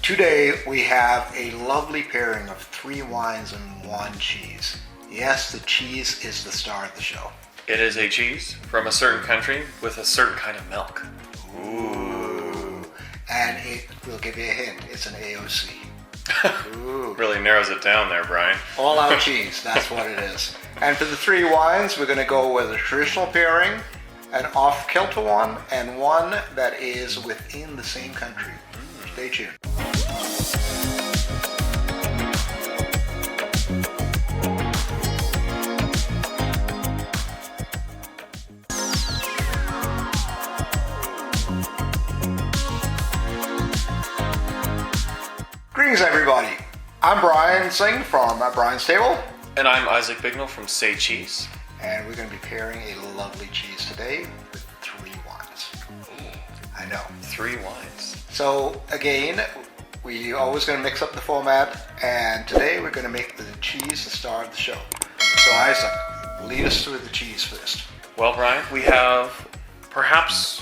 Today we have a lovely pairing of 3 wines and 1 cheese. Yes, the cheese is the star of the show. It is a cheese from a certain country with a certain kind of milk. Ooh. And it will give you a hint. It's an AOC. Ooh. Really narrows it down there, Brian. All out cheese, that's what it is. And for the 3 wines, we're going to go with a traditional pairing, an off-kilter one, and one that is within the same country. Stay tuned. Greetings, everybody. I'm Brian Singh from Brian's Table. And I'm Isaac Bignell from Say Cheese. And we're going to be pairing a lovely cheese today with 3 wines. Ooh. I know. 3 wines. So, again, we always going to mix up the format, and today we're going to make the cheese the star of the show. So, Isaac, lead us through the cheese first. Well, Brian, we have perhaps,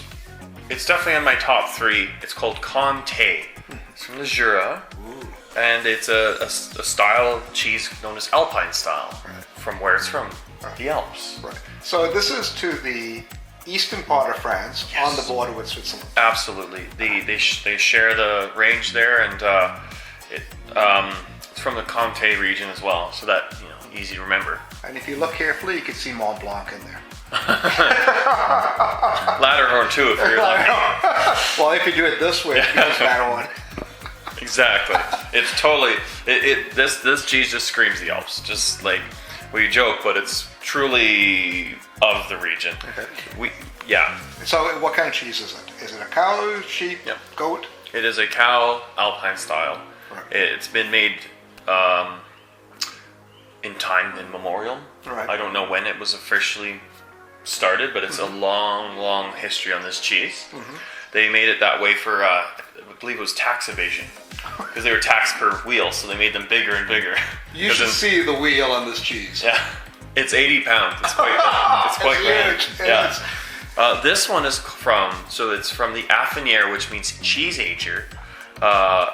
it's definitely on my top 3. It's called Comté. It's from the Jura. Ooh. And it's a style of cheese known as Alpine style, Right. from where it's from, Right. the Alps. Right. So, this is to the eastern part of France, Yes. on the border with Switzerland. Absolutely. They share the range there, and it's from the Comté region as well, so that, easy to remember. And if you look carefully, you can see Mont Blanc in there. Ladderhorn too, if you're lucky. Well, if you do it this way, it feels Matterhorn. Exactly. It's totally this cheese just screams the Alps. Just like we joke, but it's truly of the region. Okay. So So, what kind of cheese is it? Is it a cow, sheep, Yep. goat? it is a cow Alpine style. Right. It's been made in time immemorial. Right. I don't know when it was officially started, but it's a long, long history on this cheese. They made it that way for, I believe it was tax evasion, because they were taxed per wheel, so they made them bigger and bigger. You should see the wheel on this cheese. Yeah, it's 80 pounds. It's quite big. Huge. Yeah. This one is it's from the Affinière, which means cheese ager,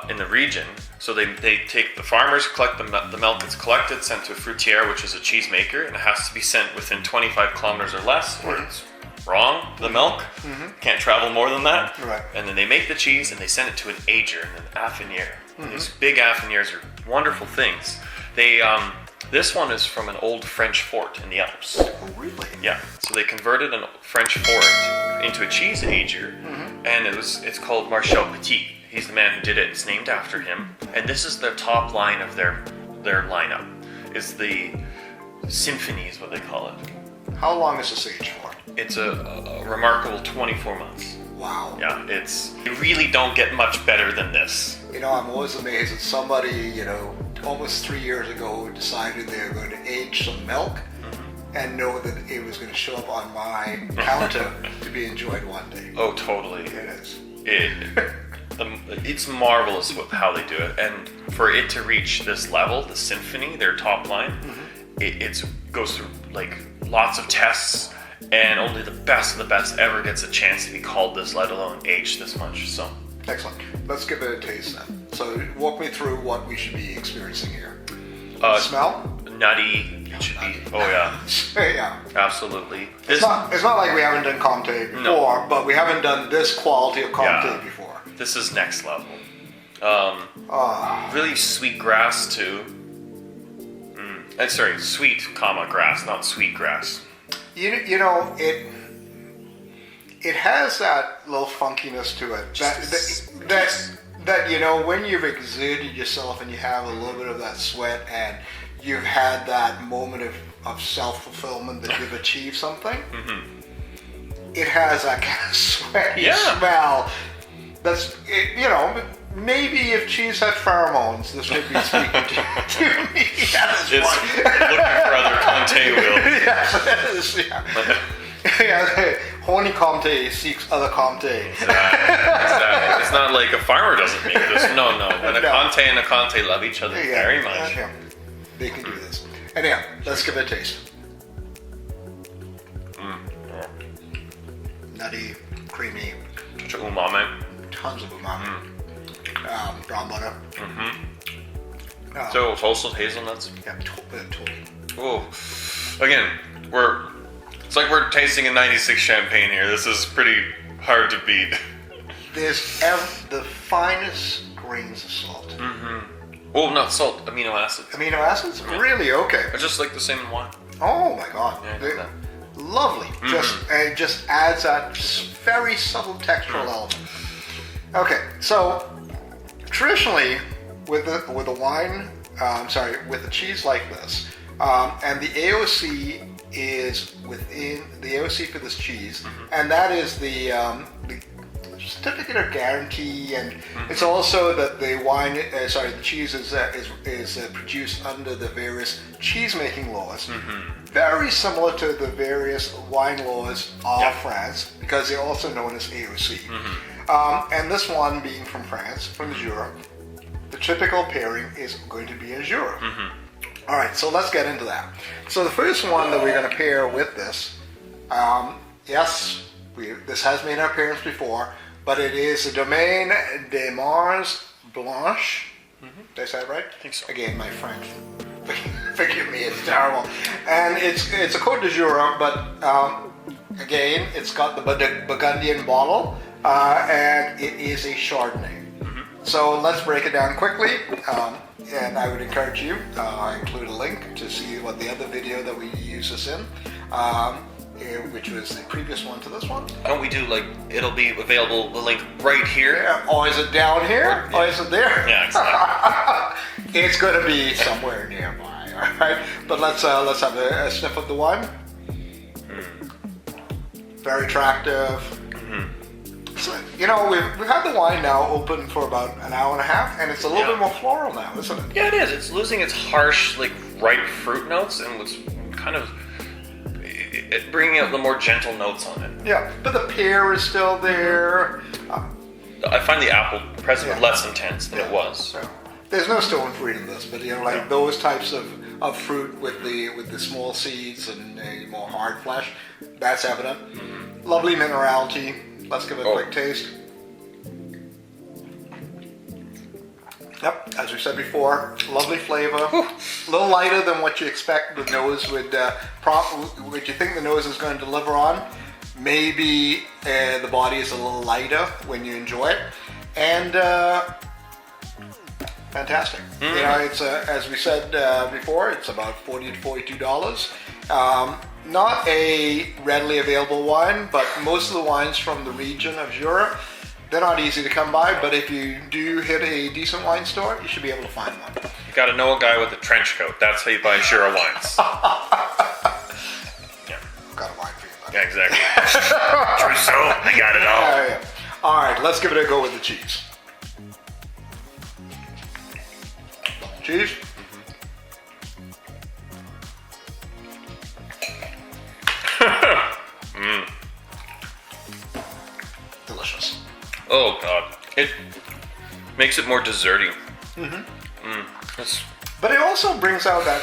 in the region. So they take the farmers, collect the milk that's collected, sent to a fruitière, which is a cheese maker, and it has to be sent within 25 kilometers or less, or it's wrong, the milk. Can't travel more than that. Right. And then they make the cheese and they send it to an ager and an Affinière. These big Affinières are wonderful things. This one is from an old French fort in the Alps. Oh, really? Yeah, so they converted a French fort into a cheese ager, and it's called Marchal Petit. He's the man who did it. It's named after him. And this is the top line of their lineup. Is the symphony is what they call it. How long is this aged for? It's a remarkable 24 months. Wow. Yeah, you really don't get much better than this. I'm always amazed that somebody, almost 3 years ago decided they were going to age some milk and know that it was going to show up on my counter to be enjoyed one day. Oh, totally. It is. It's marvelous how they do it, and for it to reach this level, the symphony, their top line, it goes through like lots of tests, and only the best of the best ever gets a chance to be called this, let alone aged this much. So Excellent. Let's give it a taste then. So, walk me through what we should be experiencing here. Smell? nutty, it should be. Oh yeah, Yeah. absolutely. It's not like we haven't done Comté before, but we haven't done this quality of Comté before. This is next level. Ah. Really sweet grass too. Sorry, sweet, grass, not sweet grass. It has that little funkiness to it. That when you've exerted yourself and you have a little bit of that sweat and you've had that moment of self-fulfillment that you've achieved something, it has that kind of sweaty smell. That's, maybe if cheese had pheromones, this would be speaking to me. It's looking for other Comté wheel. Yes, yeah. Horny Comté seeks other Comté. Exactly. It's not like a farmer doesn't make this. No. And a Comté and a Comté love each other very much. They can do this. Anyhow, let's give it a taste. Nutty, creamy. Such umami. Tons of umami. brown butter. So toasted hazelnuts. Yeah, totally. Oh, again, it's like we're tasting a 96 champagne here. This is pretty hard to beat. There's the finest grains of salt. Oh, not salt, amino acids. Amino acids? Yeah. Really? Okay. It's just like the same in wine. Oh my God. Yeah, I know that. Lovely. It just adds that very subtle textural element. Okay, so traditionally with a wine, with a cheese like this, and the AOC is within the AOC for this cheese, and that is the certificate of guarantee, and it's also that the cheese is produced under the various cheese making laws, very similar to the various wine laws of France, because they're also known as AOC. And this one being from France, from Jura, the typical pairing is going to be a Jura. All right, so let's get into that. So the first one that we're going to pair with this, this has made an appearance before, but it is the Domaine de Mars Blanche. Did I say it right? I think so. Again, my French. Forgive me, it's terrible. And it's a Côte de Jura, but again, it's got the Burgundian bottle, and it is a Chardonnay. So let's break it down quickly. And I would encourage you, I include a link to see what the other video that we use this in, which was the previous one to this one. Don't we do it'll be available, the link right here? Yeah. Oh, is it down here? Or is it there? Yeah, exactly. It's going to be somewhere nearby, all right? But let's have a sniff of the wine. Very attractive. So, we've had the wine now open for about an hour and a half, and it's a little bit more floral now, isn't it? Yeah, it is. It's losing its harsh, ripe fruit notes, and what's kind of bringing out the more gentle notes on it. Yeah, but the pear is still there. I find the apple present less intense than it was. Yeah. There's no stone fruit in this, but those types of fruit with the small seeds and a more hard flesh, that's evident. Lovely minerality. Let's give it a quick taste. Yep, as we said before, lovely flavor. A little lighter than what you expect the nose would what you think the nose is going to deliver on. Maybe the body is a little lighter when you enjoy it, and fantastic. It's as we said before, it's about $40 to $42. Not a readily available wine, but most of the wines from the region of Jura, they're not easy to come by, but if you do hit a decent wine store, you should be able to find one. You gotta know a guy with a trench coat. That's how you buy Jura wines. Yeah. Got a wine for you, buddy. Yeah, exactly. Trousseau, I got it all. Yeah. All right, let's give it a go with the cheese. Cheese. Delicious. Oh God, it makes it more desserty. But it also brings out that,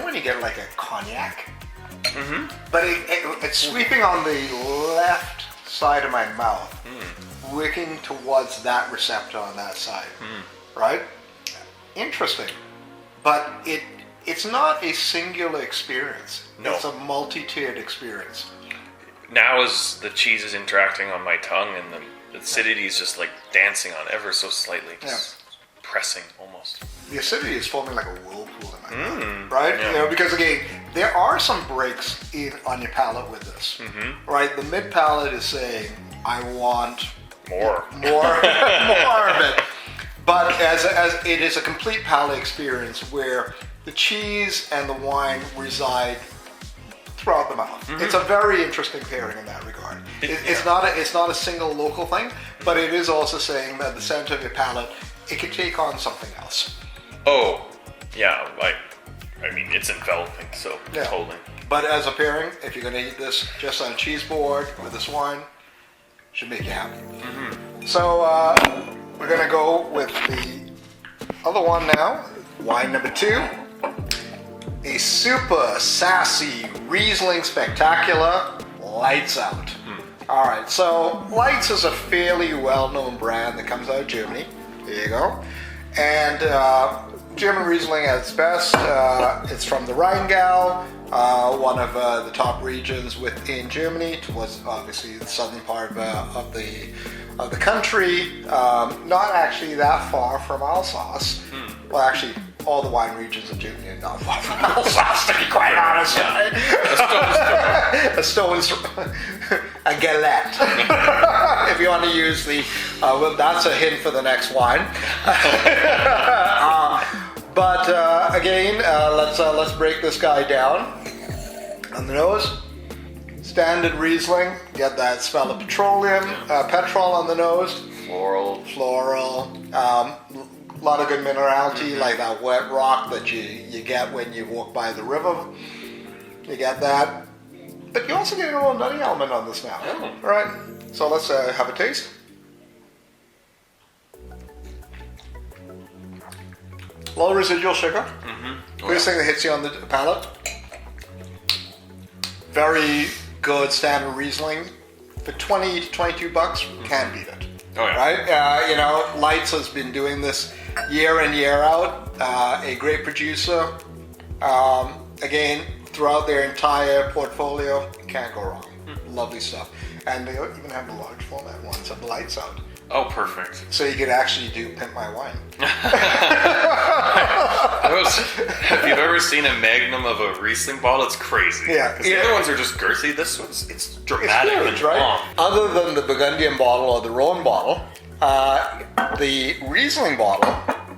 when you get like a cognac, but it's sweeping on the left side of my mouth, working towards that receptor on that side, right? Interesting, but it's not a singular experience. No. It's a multi-tiered experience. Now as the cheese is interacting on my tongue and the acidity is just dancing on ever so slightly, just pressing almost. The acidity is forming like a whirlpool in my mouth, right? Yeah. Because again, there are some breaks on your palate with this, right? The mid palate is saying, I want more more of it. But as it is a complete palate experience where the cheese and the wine reside throughout the mouth. It's a very interesting pairing in that regard. It's not a single local thing, but it is also saying that the center of your palate, it can take on something else. Oh, yeah. I mean, it's enveloping, so totally. But as a pairing, if you're going to eat this just on a cheese board with this wine, should make you happy. So we're going to go with the other one now. Wine number 2. A super sassy Riesling Spectacular Lights Out. All right, so Leitz is a fairly well-known brand that comes out of Germany. There you go. And German Riesling at its best. It's from the Rheingau, one of the top regions within Germany, towards obviously the southern part of the country. Not actually that far from Alsace. Well, actually, all the wine regions of Germany are not far from Alsace, to be quite honest. A stone's a galette. If you want to use the, well, that's a hint for the next wine. But again, let's break this guy down. On the nose, standard Riesling. Get that smell of petroleum, petrol on the nose. Floral. A lot of good minerality, like that wet rock that you get when you walk by the river. You get that. But you also get a little nutty element on this now. Oh. All right, so let's have a taste. Low residual sugar. First thing that hits you on the palate. Very good standard Riesling. For 20 to 22 bucks, can't beat it. Oh, yeah. Right? Leitz has been doing this year in, year out. A great producer. Again, throughout their entire portfolio, can't go wrong. Lovely stuff. And they even have the large format ones of Leitz out. Oh, perfect. So you could actually do Pimp My Wine. If you've ever seen a magnum of a Riesling bottle, it's crazy. Yeah. 'Cause the other ones are just girthy. This one's, it's dramatic It's and huge, right? long. Other than the Burgundian bottle or the Rhone bottle, the Riesling bottle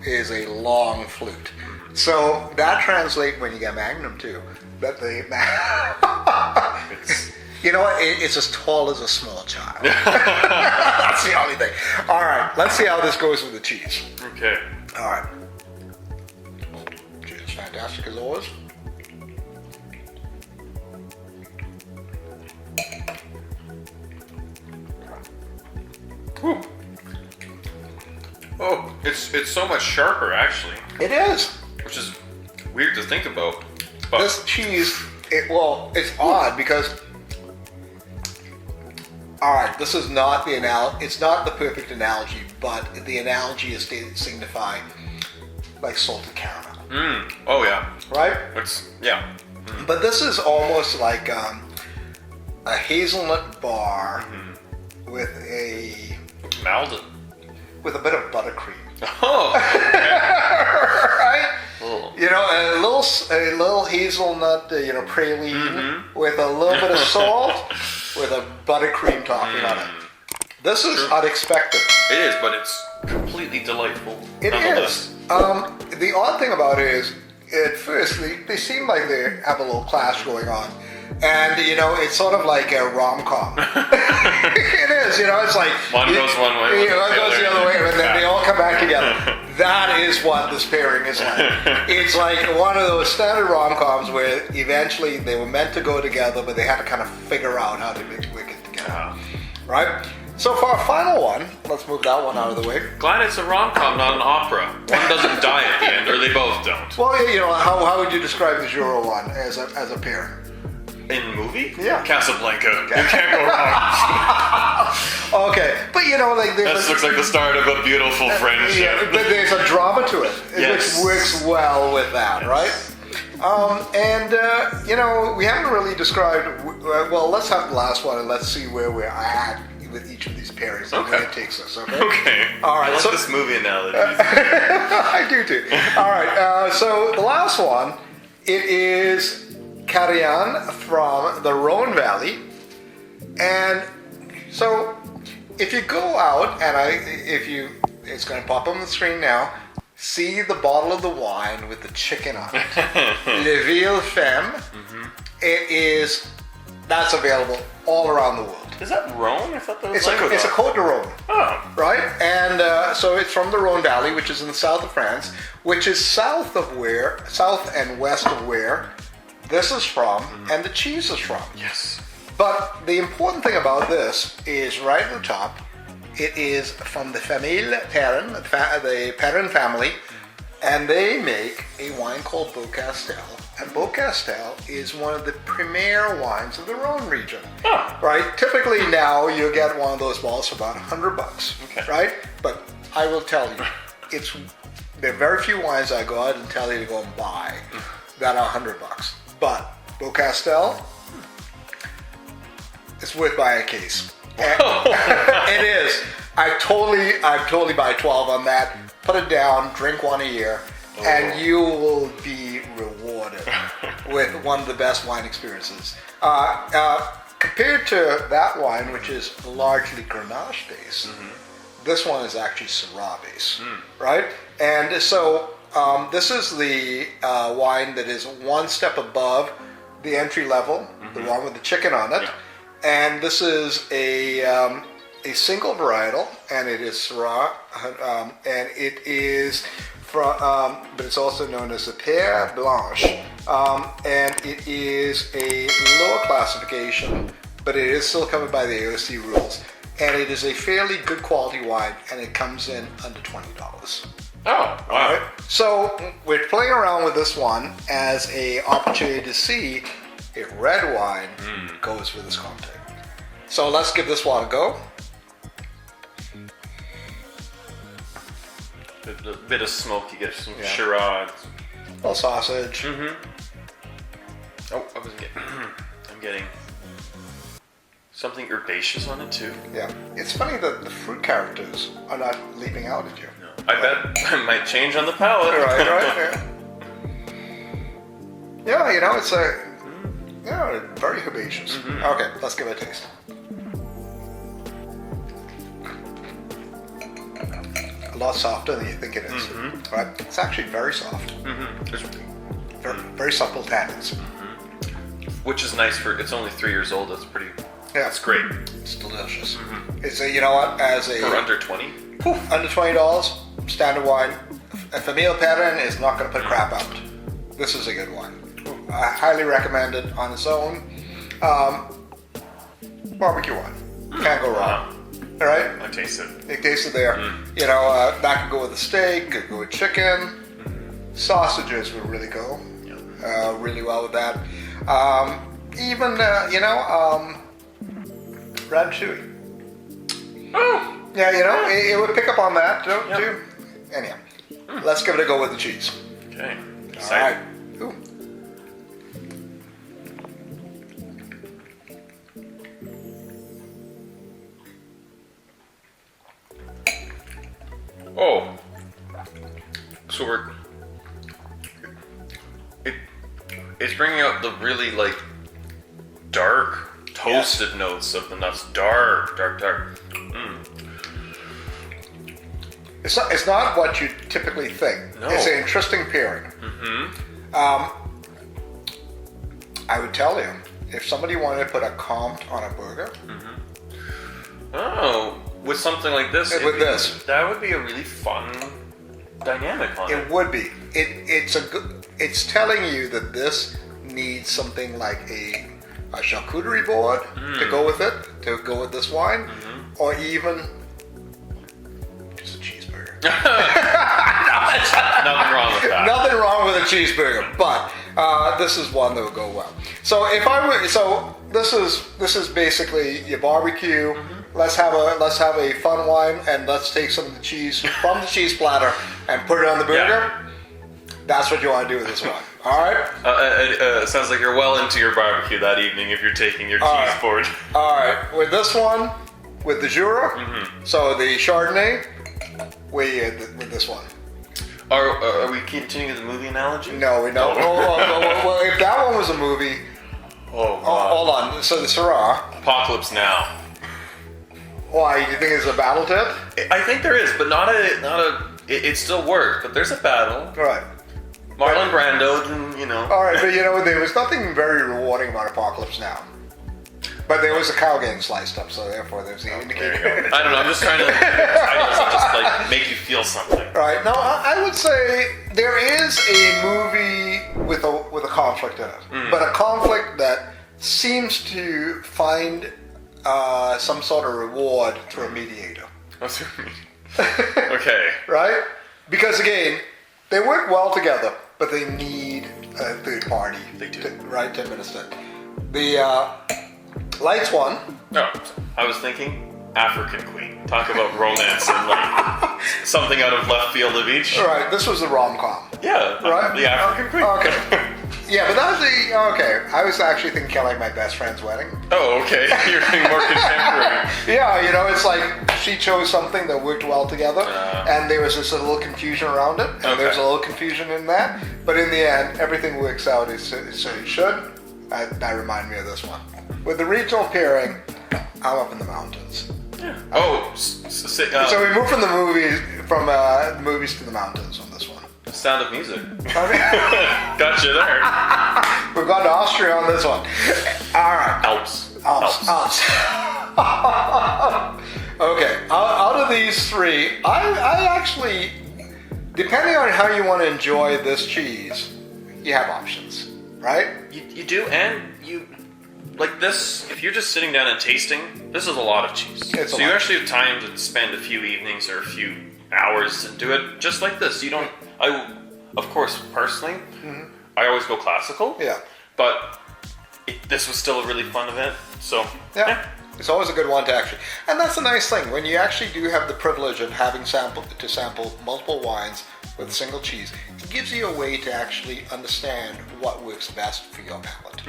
is a long flute. So that translates when you get Magnum too. That it's as tall as a small child. That's the only thing. All right, let's see how this goes with the cheese. Okay. All right. Cheese is fantastic as always. Ooh. Oh, it's so much sharper actually, It is. which is weird to think about. But This cheese, it's odd because, all right, this is not it's not the perfect analogy, but the analogy is to signify like salted caramel, oh yeah, right? it's yeah. But this is almost like a hazelnut bar with a Malden. bit of buttercream. Oh. Right? Oh. A little hazelnut, praline with a little bit of salt with a buttercream topping on it. This is unexpected. It is, but it's completely delightful. It is. The odd thing about it is, at first, they seem like they have a little clash going on. And, it's sort of like a rom-com. It is, it's like... One goes one way, one goes the other way, and then they all come back together. That is what this pairing is like. It's like one of those standard rom-coms where eventually they were meant to go together, but they had to kind of figure out how to work it together. Right? So for our final one, let's move that one out of the way. Glad it's a rom-com, not an opera. One doesn't die at the end, or they both don't. Well, how would you describe the Jura one as a pairing? In the movie? Yeah. Casablanca. You can't go wrong. Okay, but This looks like the start of a beautiful friendship. Yeah, but there's a drama to it, Yes. which works well with that, right? We haven't really described. Well, let's have the last one and let's see where we're at with each of these pairings and where it takes us. Okay. Okay. All right. I like So this movie analogy. I do too. All right. So the last one, it is Carignan from the Rhone Valley, and so if you go out and it's going to pop on the screen now. See the bottle of the wine with the chicken on it. Le Ville Femme. That's available all around the world. Is that Rhone? I thought that was It's a Côte de Rhone. Oh. Right? And so it's from the Rhone Valley, which is in the south of France, which is south and west of where this is from and the cheese is from. Yes. But the important thing about this is right at the top, it is from the Famille Perrin, the Perrin family, and they make a wine called Beaucastel, and Beaucastel is one of the premier wines of the Rhone region. Oh. Right? Typically now you get one of those bottles for about $100. Okay. Right? But I will tell you, there are very few wines I go out and tell you to go and buy that are $100. But Beaucastel, it's worth buying a case. It is. I totally buy 12 on that. Put it down, drink one a year, and you will be rewarded with one of the best wine experiences. Compared to that wine, which is largely Grenache based, this one is actually Syrah based, right? And so this is the wine that is one step above the entry level, the one with the chicken on it. And this is a single varietal, and it is Syrah, and it is from, but it's also known as the Pierre Blanche, and it is a lower classification, but it is still covered by the AOC rules, and it is a fairly good quality wine, and it comes in under $20. Oh, wow. All right? So we're playing around with this one as a opportunity to see if red wine goes with this Comté. So let's give this one a go. A bit of smoke, you get some Syrah. A little sausage. Oh, I'm getting something herbaceous on it too. Yeah. It's funny that the fruit characters are not leaping out at you. No. I bet it might change on the palate. Right. Yeah, you know, it's very herbaceous. Okay, let's give it a taste. A lot softer than you think it is. Right? It's actually very soft. Very supple tannins. Which is nice it's only 3 years old. That's pretty. Yeah, it's great. It's delicious. It's a, you know what, for under 20. Under $20, standard wine. A familial pattern is not going to put crap out. This is a good wine. I highly recommend it on its own. Barbecue wine. Can't go wrong. All right? I taste it. You taste it there. You know, that could go with a steak, could go with chicken. Sausages would really go really well with that. Even, ratatouille. Oh! Yeah, you know, it would pick up on that too. Anyhow, let's give it a go with the cheese. Okay. All right. Ooh. Oh. So it's bringing out the really dark toasted notes of the nuts. Dark. It's not what you typically think. No. It's an interesting pairing. I would tell you, if somebody wanted to put a Comté on a burger. Oh, with something like this. This. That would be a really fun dynamic on it. It would be. It's telling you that this needs something like a charcuterie board to go with it, to go with this wine, or even just a cheeseburger. Nothing wrong with that. Nothing wrong with a cheeseburger, but this is one that would go well. So this is basically your barbecue. Let's have a fun wine, and let's take some of the cheese from the cheese platter and put it on the burger. Yeah. That's what you want to do with this one. All right. It sounds like you're well into your barbecue that evening if you're taking your cheese board. All right. With this one, with the Jura, so the Chardonnay, with this one. Are we continuing the movie analogy? No, we don't. Well, if that one was a movie. Hold on. So the Syrah. Apocalypse Now. Why? You think it's a battle tip? I think there is, but not a. It still works, but there's a battle. Right. Marlon Brando, and All right, but there was nothing very rewarding about Apocalypse Now. But there was a cow getting sliced up, so therefore there's the indicator. I don't know. I'm just trying to just make you feel something. Right. No, I would say there is a movie with a conflict in it, but a conflict that seems to find some sort of reward through a mediator. What's your mean? Okay. Right? Because again, they work well together, but they need third party. They do. Right, 10 minutes in. The lights one. No, I was thinking African Queen. Talk about romance and like something out of left field of each. All right, this was the rom-com. Yeah, Right? the African Queen. Okay. Yeah, but that was okay. I was actually thinking kind of like My Best Friend's Wedding. Oh, okay. You're thinking more contemporary. Yeah, it's like she chose something that worked well together, and there was just a little confusion around it, and there's a little confusion in that, but in the end, everything works out as it should. That reminded me of this one. With the regional pairing, I'm up in the mountains. Yeah. So we moved from the movies to the mountains on this one. Sound of Music. Okay. Got you there. We've gone to Austria on this one. All right. Alps. Okay. Out of these three, I actually, depending on how you want to enjoy this cheese, you have options, right? You do, and you like this. If you're just sitting down and tasting, this is a lot of cheese. So you actually have time to spend a few evenings or a few hours and do it just like this. You don't. Of course, personally, I always go classical. Yeah. But this was still a really fun event. So yeah. It's always a good one to actually, and that's the nice thing when you actually do have the privilege of having sample multiple wines with a single cheese. It gives you a way to actually understand what works best for your palate,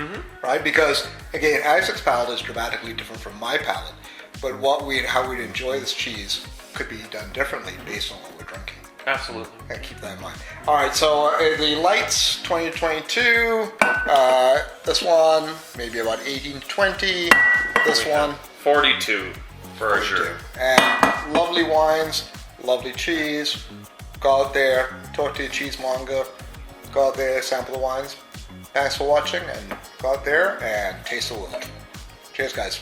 right? Because again, Isaac's palate is dramatically different from my palate, but how we'd enjoy this cheese could be done differently based on what we're drinking. Absolutely. Gotta keep that in mind. All right, so the lights 2022. This one maybe about 18 to 20. This one 42 for sure. And lovely wines, lovely cheese. Go out there, talk to your cheesemonger. Go out there, sample the wines. Thanks for watching, and go out there and taste the world. Cheers, guys.